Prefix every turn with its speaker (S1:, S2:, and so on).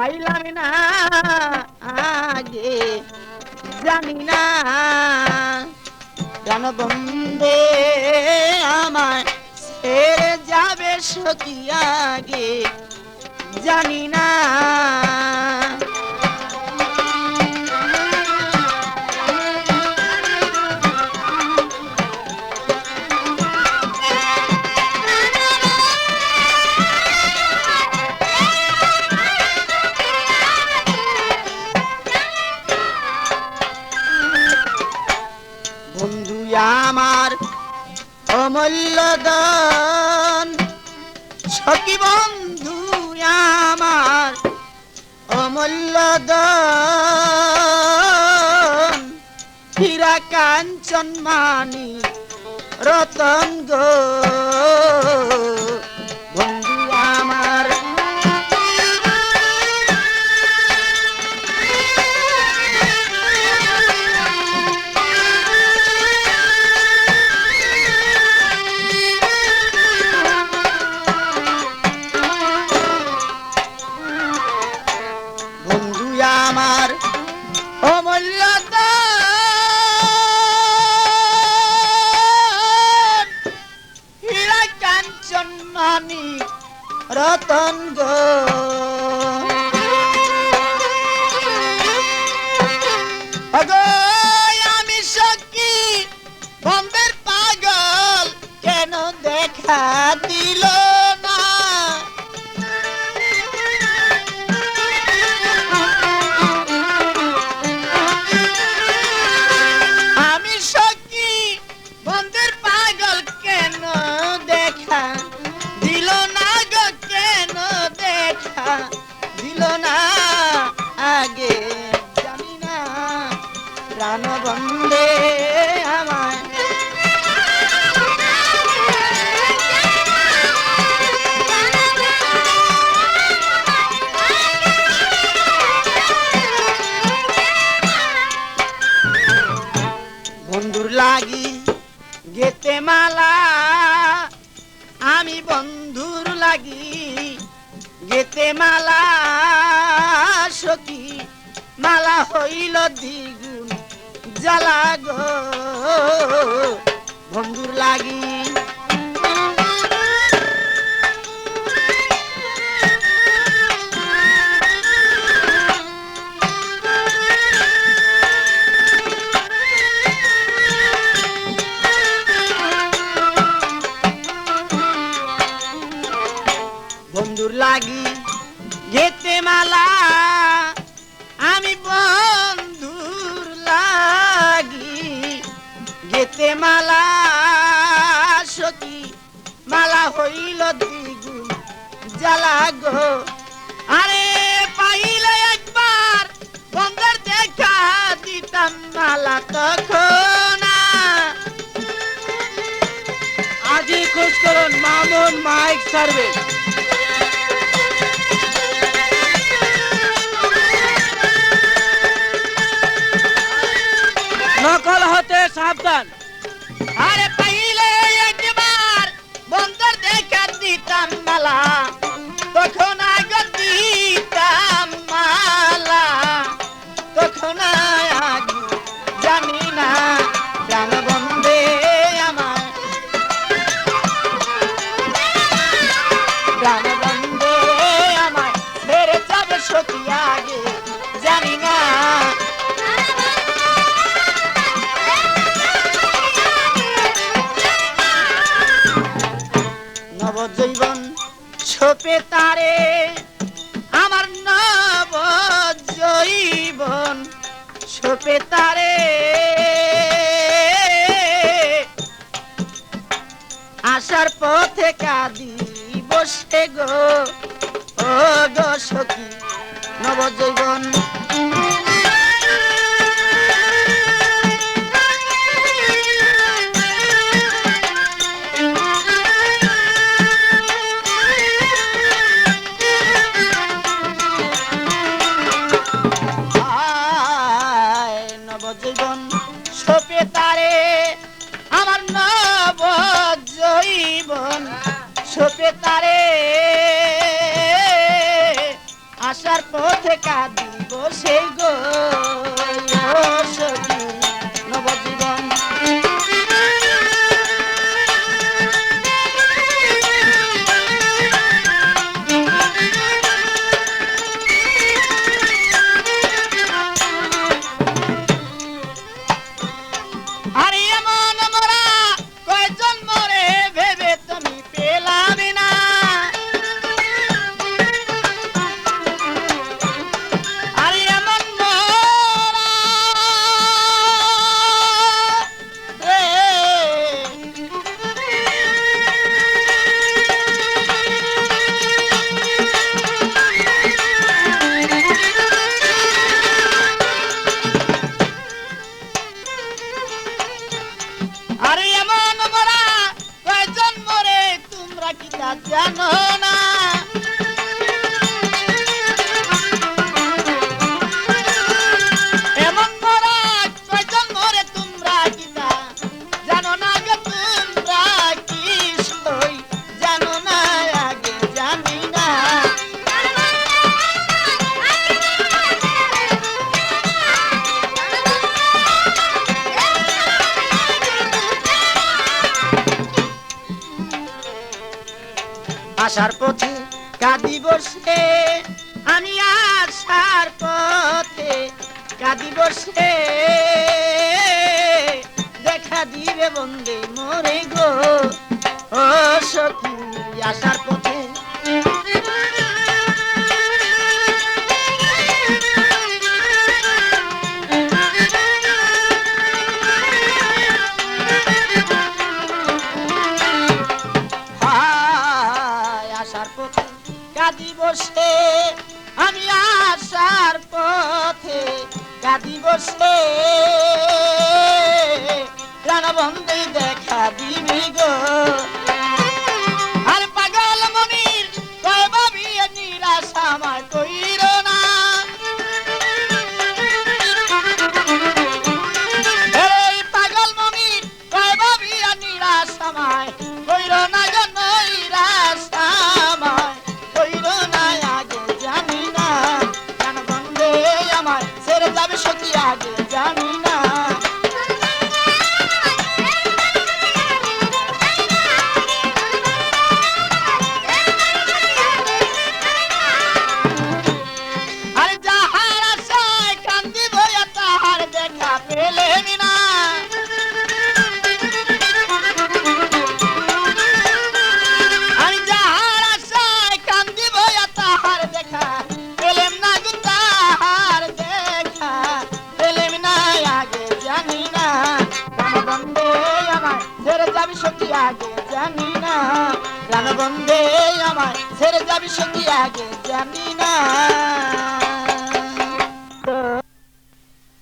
S1: পাইলাম না আগে জানি না প্রাণবন্ধে আমায় ছেড়ে যাবে সখী আগে জানি না বন্ধু আমার অমূল্য দান সখী বন্ধু আমার অমূল্য দান হীরা কাঞ্চন মানি রতন গো বন্ধু আমার আমার অমূল্য দান হীরা কাঞ্চন মানি রতন গো আমি সখী বন্ধের পাগল কেন দেখা দিল না আগে জানি না প্রাণবন্ধে আমায় বন্ধুর লাগি গেতে মালা আমি বন্ধুর লাগি গেতে মালা সখী মালা হইল দ্বিগুণ জ্বালা গো বন্ধুর লাগি বন্ধুর লাগি গেতে মালা আমি বন্ধুর লাগি গেতে মালা সখী মালা হইল দ্বিগুণ জ্বালা গো আরে পাইলে একবার বন্ধুর দেখা দিতাম মালা তখন আজই খোঁজ করুন মামুন মাইক সার্ভিস নকল হতে সাবধান আরে পাইলে একবার বন্ধুর দেখা দিতাম মালা তখন আগে দিতাম মালা তখন আগে জানি না প্রাণবন্ধে আমার প্রাণবন্ধে আমার ছেড়ে যাবে সখী আগে জানি না নবজীবন ছোপে তারে আমার নবজীবন ছোপে তারে আসার পথে কাঁদি বসে গো ও গো সখী নবজীবন নবজীবন ছোপে তারে আমার নবজীবন ছোপে তারে আসার পথে কাঁদিব সেই গো সখী নবজীবন। আরে এমন মোরা কয়জন মরে ভেবে তুমি পেলাম না। আরে এমন মোরা রে আরে এমন মোরা কয়জন মরে তোমরা কি তা জানো না। এমন মোরা কয়জন মরে তোমরা কি তা জানো না গো তোমরা কি সই জানো না আগে জানি না। আসার পথে কাঁদিব সে আমি আসার পথে কাঁদিব সে দেখা দিবে বন্দে মোরে গো ও সখী আসার পথে। আসার পথে কাঁদিব সে আমি আসার পথে কাঁদিব সে প্রাণবন্ধে দেখা দিবি গো। আর পাগল মনির কয় ভাবি নিরাশা আমার কইর না। এই পাগল মনির কয় ভাবি নিরাশা আমায় কইর না গো নৈরাশা আমায় কইর না আগে জানি না। প্রাণবন্ধে আমার ছেড়ে যাবে সখী আগে জানি না। আরে যাহার আশায় কান্দিব তাহার দেখা পেলেন না। আমি যাহার আশায় কান্দিব তাহার দেখা পেলেম না গো তাহার দেখা পেলেম না আগে জানি না। প্রাণবন্ধে আমার ছেড়ে যাবি সখী আগে জানি না। প্রাণবন্ধে আমার ছেড়ে যাবি সখী আগে জানি না।